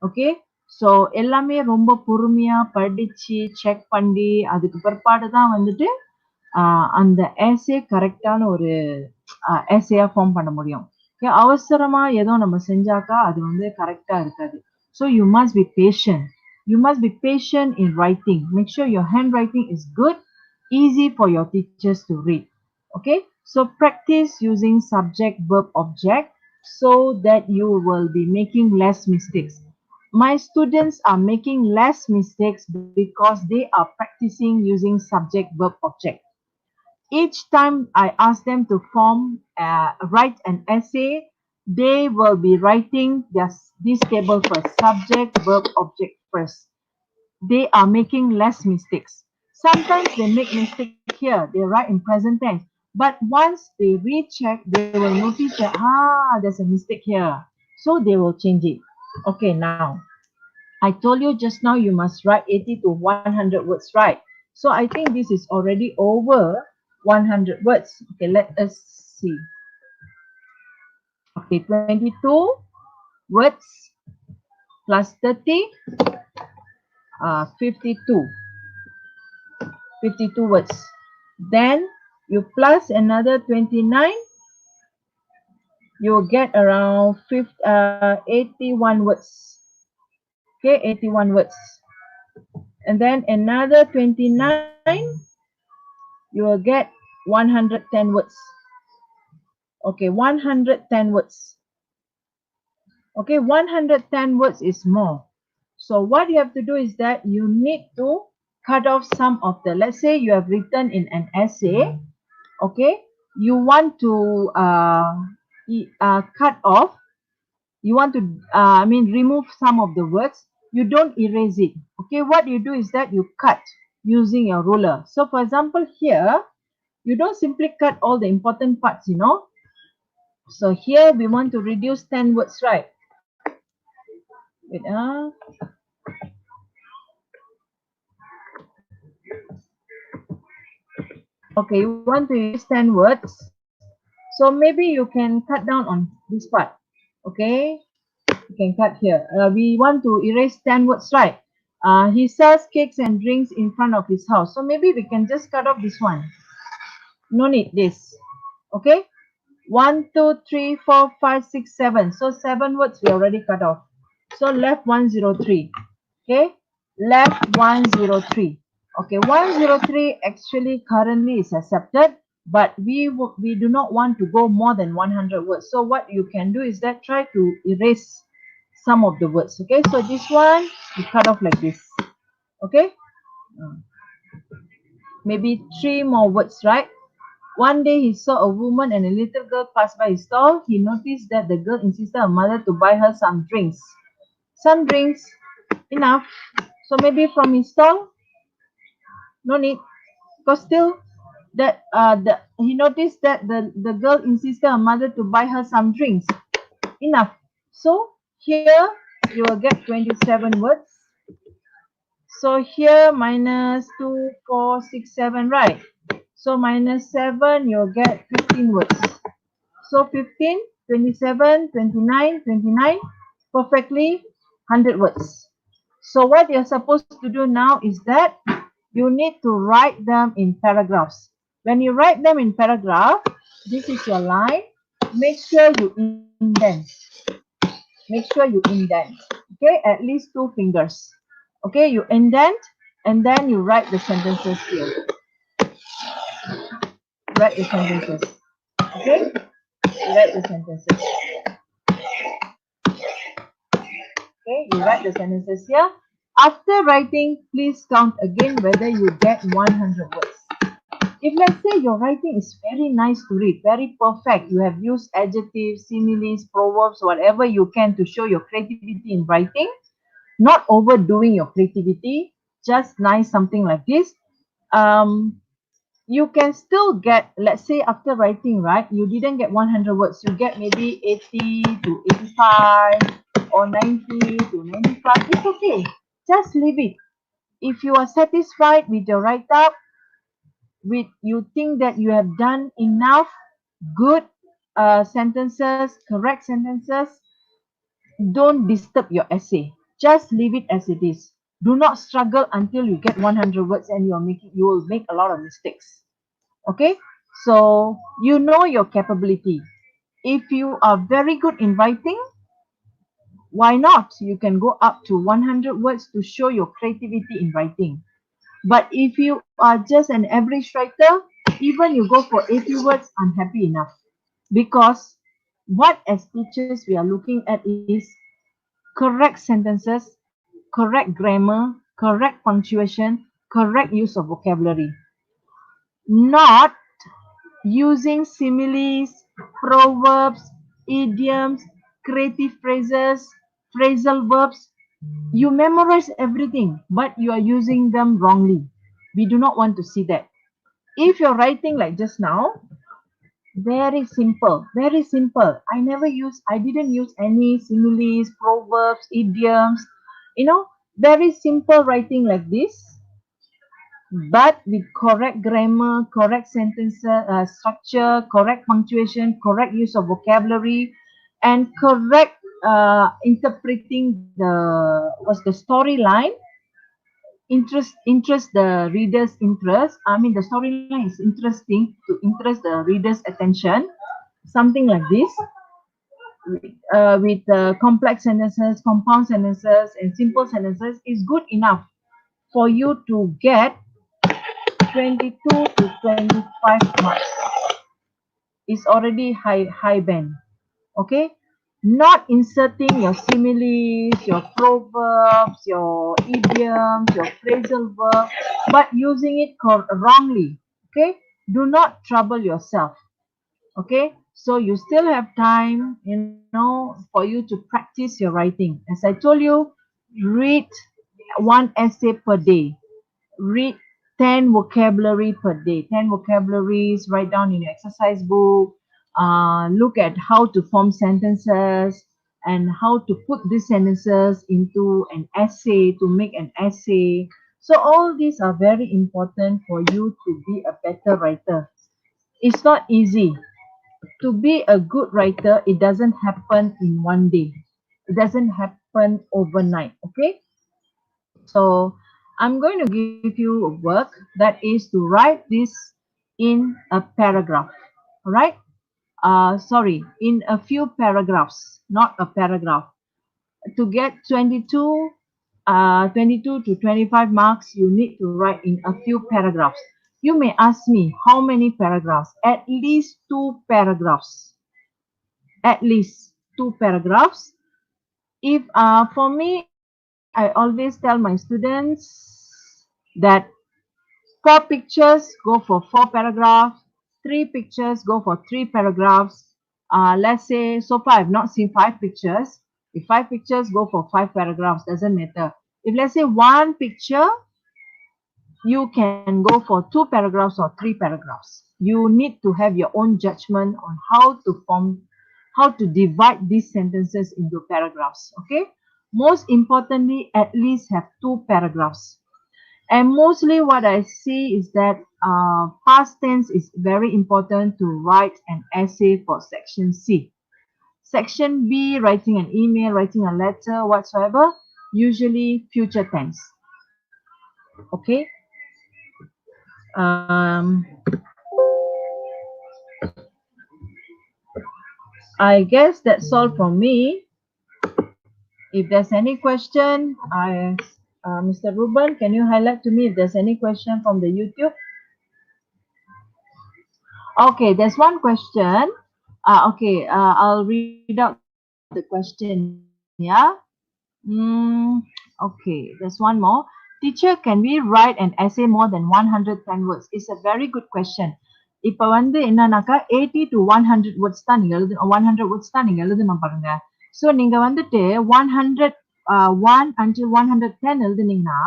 Okay, so எல்லாமே ரொம்ப பொறுமையா படிச்சு check பண்ணி அதுக்கு பிற்பாடு தான் வந்துட்டு அந்த essay கரெக்டான ஒரு essay ஃபார்ம் பண்ண முடியும். Okay, அவசரமா ஏதோ நம்ம செஞ்சாக்கா அது வந்து கரெக்டா இருக்காது. So you must be patient. You must be patient in writing. Make sure your handwriting is good, easy for your teachers to read. Okay, so practice using subject, verb, object so that you will be making less mistakes. My students are making less mistakes because they are practicing using subject, verb, object. Each time I ask them to write an essay, they will be writing this table first, subject, verb, object first. They are making less mistakes. Sometimes they make mistake here, they write in present tense. But once they recheck, they will notice that, there's a mistake here. So they will change it. Okay, now, I told you just now you must write 80 to 100 words, right? So I think this is already over 100 words. Okay, let us see. Okay, 22 words plus 30, 52. 52 words. Then you plus another 29, you will get around 81 words. Okay, 81 words. And then another 29, you will get 110 words. Okay, 110 words. Okay, 110 words is more. So what you have to do is that you need to cut off some of the, let's say you have written in an essay, okay, you want to cut off, you want to, remove some of the words, you don't erase it. Okay, what you do is that you cut. using your ruler. So for example here, you don't simply cut all the important parts, you know. So here we want to reduce 10 words, right? Wait, okay, you want to use 10 words. So maybe you can cut down on this part. Okay, you can cut here. We want to erase 10 words, right? He sells cakes and drinks in front of his house. So maybe we can just cut off this one. No need this. Okay. 1, 2, 3, 4, 5, 6, 7. So 7 words we already cut off. So left 103. Okay. Left 103. Okay. 103 actually currently is accepted, but we do not want to go more than 100 words. So what you can do is that try to erase some of the words. Okay. So this one we cut off like this. Okay. Maybe 3 more words, right? One day he saw a woman and a little girl pass by his stall. He noticed that the girl insisted her mother to buy her some drinks. Some drinks, enough. So maybe from his stall, no need. Because still, he noticed that the girl insisted her mother to buy her some drinks. Enough. So here you will get 27 words. So here minus 2, 4, 6, 7, right? So minus 7, you'll get 15 words. So 15, 27, 29, 29, perfectly 100 words. So what you're supposed to do now is that you need to write them in paragraphs. When you write them in paragraph, this is your line. Make sure you indent. Make sure you indent. Okay, at least 2 fingers. Okay, you indent and then you write the sentences here. Write the sentences. Okay, write the sentences. Okay, you write the sentences here. After writing, please count again whether you get 100 words. If let's say your writing is very nice to read, very perfect, you have used adjectives, similes, proverbs, whatever you can to show your creativity in writing, not overdoing your creativity, just nice something like this. You can still get, let's say after writing, right, you didn't get 100 words, you get maybe 80 to 85 or 90 to 95. It's okay. Just leave it. If you are satisfied with your write-up, with you think that you have done enough good sentences, correct sentences, don't disturb your essay. Just leave it as it is. Do not struggle until you get 100 words and you will make a lot of mistakes. Okay, so you know your capability. If you are very good in writing, why not? You can go up to 100 words to show your creativity in writing. But if you are just an average writer, even you go for 80 words, I'm happy enough. Because what as teachers we are looking at is correct sentences, correct grammar, correct punctuation, correct use of vocabulary. Not using similes, proverbs, idioms, creative phrases, phrasal verbs. You memorize everything, but you are using them wrongly. We do not want to see that. If you're writing like just now, very simple, very simple. I didn't use any similes, proverbs, idioms, very simple writing like this, but with correct grammar, correct sentence structure, correct punctuation, correct use of vocabulary, and correct interpreting the storyline, interest the reader's interest. I mean, the storyline is interesting to interest the reader's attention. Something like this, with complex sentences, compound sentences, and simple sentences is good enough for you to get 22 to 25 marks. Is already high band. Okay, not inserting your similes, your proverbs, your idioms, your phrasal verb, but using it wrongly. Okay, do not trouble yourself. Okay, so you still have time, for you to practice your writing. As I told you, read one essay per day. Read 10 vocabulary per day. 10 vocabularies, write down in your exercise book. Look at how to form sentences and how to put these sentences into an essay, to make an essay. So all these are very important for you to be a better writer. It's not easy. To be a good writer, it doesn't happen in one day. It doesn't happen overnight. Okay. So I'm going to give you a work that is to write this in a paragraph. All right. Sorry, in a few paragraphs, not a paragraph. To get 22 to 25 marks, you need to write in a few paragraphs. You may ask me how many paragraphs? At least two paragraphs. At least two paragraphs. If for me, I always tell my students that four pictures go for four paragraphs, three pictures go for three paragraphs. Let's say so far I've not seen five pictures. If five pictures go for five paragraphs, doesn't matter. If let's say one picture, you can go for two paragraphs or three paragraphs. You need to have your own judgment on how to divide these sentences into paragraphs. Okay. Most importantly, at least have two paragraphs. And mostly what I see is that past tense is very important to write an essay for section C. Section B, writing an email, writing a letter, whatsoever, usually future tense. Okay. Um, I guess that's all from me. If there's any question, Mr. Ruben, can you highlight to me if there's any question from the YouTube? Okay, there's one question. Okay, I'll read out the question, yeah. Okay, there's one more. Teacher, can we write an essay more than 110 words? It's a very good question. இப்போ வந்து என்னன்னாக்கா 80 to 100 words தான் நீங்க எழுது 100 words தான் நீங்க எழுதணும் பாருங்க. ஸோ நீங்க வந்துட்டு 100 1 until 110 எழுதுனீங்கன்னா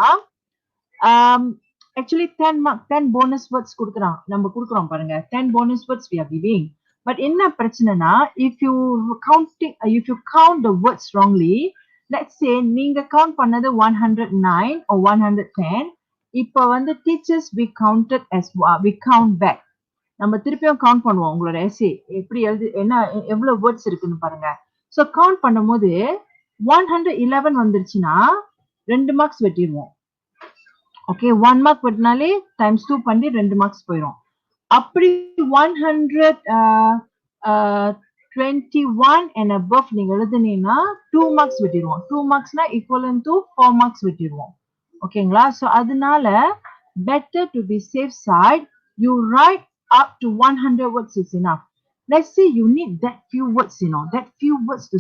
actually 10 mark 10 bonus words கொடுக்குறோம் பாருங்க 10 bonus words we are giving. But என்ன பிரச்சனைனா if you count the words wrongly, let's say நீங்க count பண்ணது 109 or 110, இப்போ வந்து teachers we count back. நம்ம திருப்பியும் கவுண்ட் பண்ணுவோம் உங்களோட எஸ்ஏ எப்படி எவ்வளவு வேர்ட்ஸ் இருக்குன்னு பாருங்க. ஸோ கவுண்ட் பண்ணும்போது 111 வந்துருச்சுன்னா 2 மார்க்ஸ் வெட்டிடுவோம். ஓகே 1 மார்க் வெட்டினாலே டைம்ஸ் 2 பண்ணி 2 மார்க்ஸ் போயிடும். அப்படி 121 and above நீங்க எழுதுனீங்கன்னா 2 மார்க்ஸ் வெட்டிடுவோம். 2 மார்க்ஸ்னா ஈக்குவலன் டு 4 மார்க்ஸ் வெட்டிடுவோம். ஓகேங்களா? ஸோ அதனால better to be safe side, you write up to 100 words is enough. Let's say you need that few words, that few words to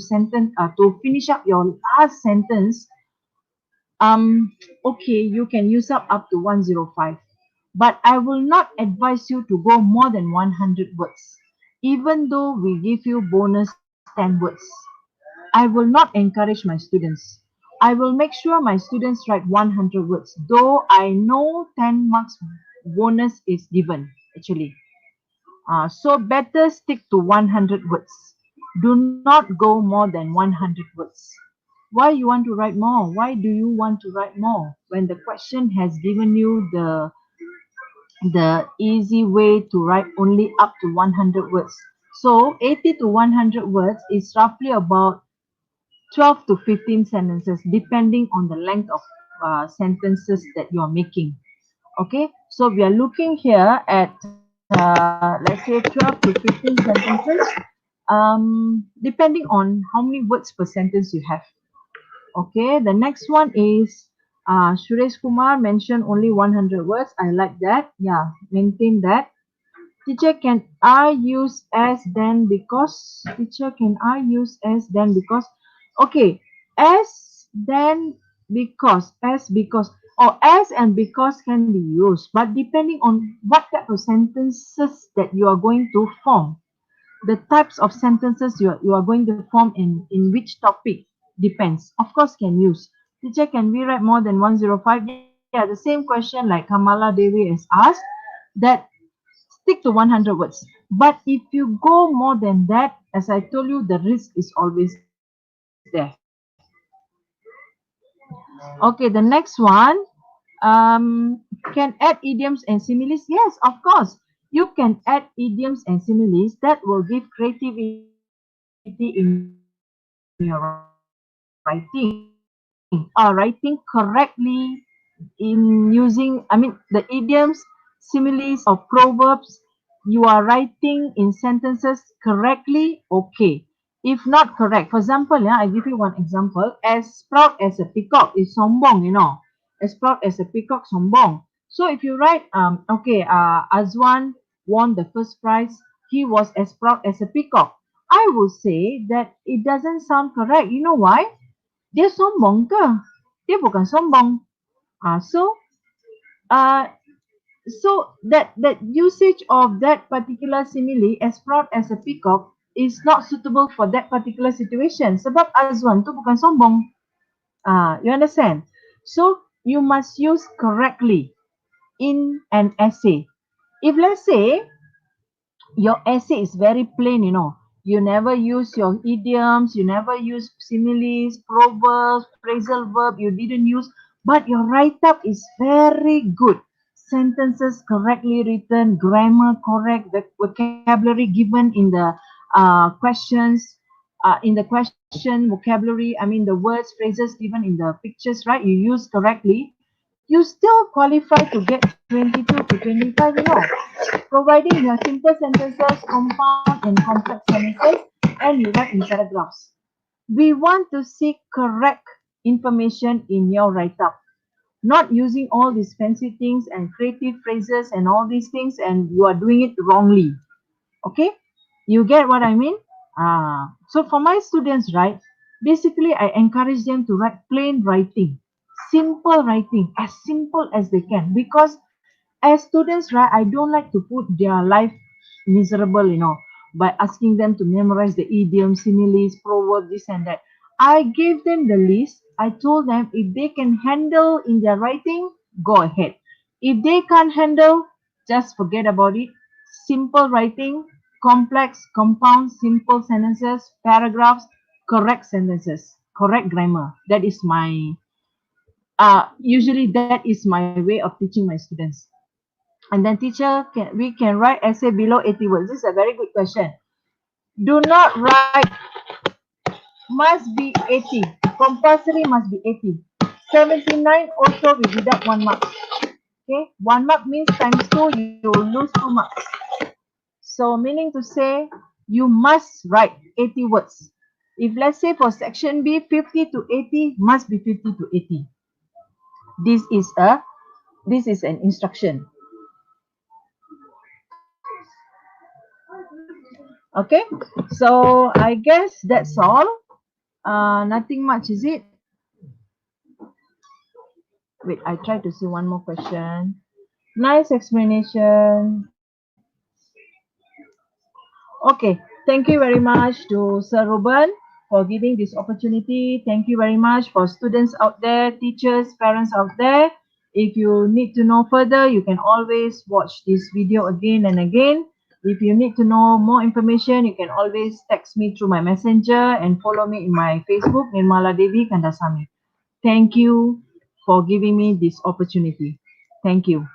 finish up your last sentence. Okay, you can use up to 105. But I will not advise you to go more than 100 words. Even though we give you bonus 10 words, I will not encourage my students. I will make sure my students write 100 words, though I know 10 marks bonus is given actually. So better stick to 100 words. Do not go more than 100 words. Why you want to write more? Why do you want to write more when the question has given you the easy way to write only up to 100 words? So 80 to 100 words is roughly about 12 to 15 sentences depending on the length of sentences that you are making. Okay, so we are looking here at let's say 12 to 15 sentences, depending on how many words per sentence you have. Okay, the next one is Suresh Kumar mentioned only 100 words. I like that. Yeah, maintain that. Teacher, can I use as then because? Teacher, can I use as then because? Okay, as then because, or as and because can be used, but depending on what type of sentences that you are going to form, the types of sentences you are going to form in which topic depends. Of course, can use. Teacher, can we write more than 105? Yes, yeah, the same question like Kamala Devi is asked, that stick to 100 words. But if you go more than that, as I told you, the risk is always there. Okay, the next one. Can add idioms and similes? Yes, of course. You can add idioms and similes that will give creativity in your writing. Writing correctly in using, I mean, the idioms, similes, or proverbs. You are writing in sentences correctly, okay. If not correct, for example, yeah, I give you one example. As proud as a peacock is sombong, you know. As proud as a peacock, sombong. So if you write, okay, Azwan won the first prize. He was as proud as a peacock. I will say that it doesn't sound correct. You know why? Dia sombong ke? Dia bukan sombong. So uh, that usage of that particular simile, as proud as a peacock, is not suitable for that particular situation. Sebab Azwan tu bukan sombong. You understand? So you must use correctly in an essay. If let's say your essay is very plain, you know. You never use your idioms, you never use similes, proverbs, phrasal verb, you didn't use, but your write up is very good. Sentences correctly written, grammar correct, the vocabulary given in the questions, in the question, vocabulary, I mean the words, phrases given in the pictures, right? You use correctly, you still qualify to get 22 to 25, you know, providing your simple sentences, compound and complex sentences, and you write in paragraphs. We want to seek correct information in your write-up, not using all these fancy things and creative phrases and all these things, and you are doing it wrongly. Okay, you get what I mean? So for my students, right, basically I encourage them to write plain writing, simple writing, as simple as they can, because as students, right, I don't like to put their life miserable, you know, by asking them to memorize the idioms, similes, proverbs, this and that. I gave them the list. I told them if they can handle in their writing, go ahead. If they can't handle, just forget about it. Simple writing, complex, compound, simple sentences, paragraphs, correct sentences, correct grammar. That is my usually that is my way of teaching my students. And then teacher, we can write essay below 80 words. This is a very good question. Do not write, must be 80. Compulsory must be 80. 79 also we deduct 1 mark. Okay, 1 mark means times 2, you will lose 2 marks. So meaning to say, you must write 80 words. If let's say for section B, 50 to 80 must be 50 to 80. This is an instruction. Okay, so I guess that's all. Nothing much, is it? Wait, I try to see one more question. Nice explanation. Okay, thank you very much to Sir Ruben for giving this opportunity. Thank you very much for students out there, teachers, parents out there. If you need to know further, you can always watch this video again and again. If you need to know more information, you can always text me through my messenger and follow me in my Facebook, Nirmaladevi Kandasamy. Thank you for giving me this opportunity. Thank you.